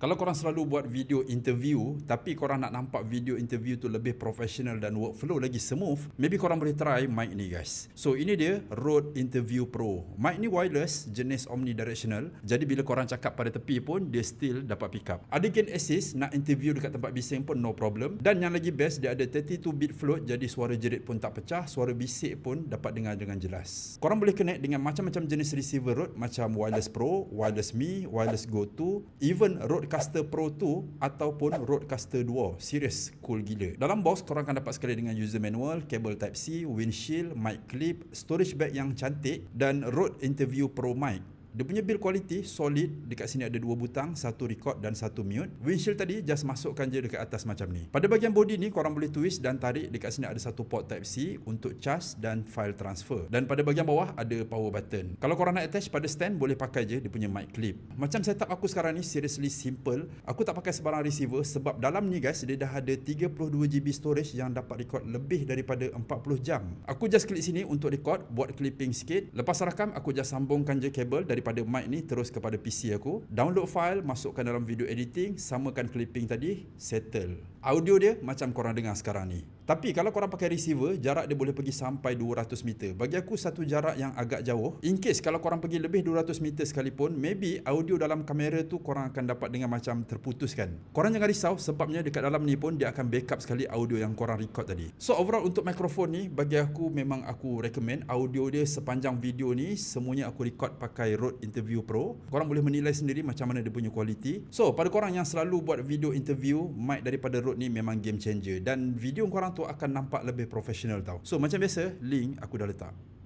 Kalau korang selalu buat video interview, tapi korang nak nampak video interview tu lebih professional dan workflow lagi smooth, maybe korang boleh try mic ni guys. So ini dia Rode Interview Pro. Mic ni wireless, jenis omnidirectional. Jadi bila korang cakap pada tepi pun, dia still dapat pick up. Ada gain assist, nak interview dekat tempat bising pun no problem. Dan yang lagi best, dia ada 32-bit float, jadi suara jerit pun tak pecah, suara bisik pun dapat dengar dengan jelas. Korang boleh connect dengan macam-macam jenis receiver Rode, macam Wireless Pro, Wireless Me, Wireless Go 2, even Rodecaster Pro 2 ataupun Rodecaster Duo. Serius, cool gila. Dalam box, korang akan dapat sekali dengan user manual, kabel Type-C, windshield, mic clip, storage bag yang cantik dan Rode Interview Pro mic. Dia punya build quality solid. Dekat sini ada 2 butang, satu record dan satu mute. Windshield tadi just masukkan je dekat atas macam ni. Pada bahagian body ni korang boleh twist dan tarik. Dekat sini ada satu port Type-C untuk charge dan file transfer. Dan pada bahagian bawah ada power button. Kalau korang nak attach pada stand, boleh pakai je dia punya mic clip. Macam setup aku sekarang ni seriously simple. Aku tak pakai sebarang receiver sebab dalam ni guys, dia dah ada 32GB storage yang dapat record lebih daripada 40 jam. Aku just klik sini untuk record, buat clipping sikit. Lepas rakam, aku just sambungkan je kabel daripada mic ni terus kepada PC aku. Download file, masukkan dalam video editing, samakan clipping tadi, settle. Audio dia macam korang dengar sekarang ni. Tapi kalau korang pakai receiver, jarak dia boleh pergi sampai 200 meter. Bagi aku satu jarak yang agak jauh. In case kalau korang pergi lebih 200 meter sekalipun, maybe audio dalam kamera tu korang akan dapat dengar macam terputus kan. Korang jangan risau sebabnya dekat dalam ni pun dia akan backup sekali audio yang korang record tadi. So overall untuk mikrofon ni, bagi aku memang aku recommend. Audio dia sepanjang video ni semuanya aku record pakai Rode Interview Pro. Korang boleh menilai sendiri macam mana dia punya quality. So pada korang yang selalu buat video interview, mic daripada Rode ni memang game changer. Dan video korang tu akan nampak lebih profesional tau. So macam biasa, link aku dah letak.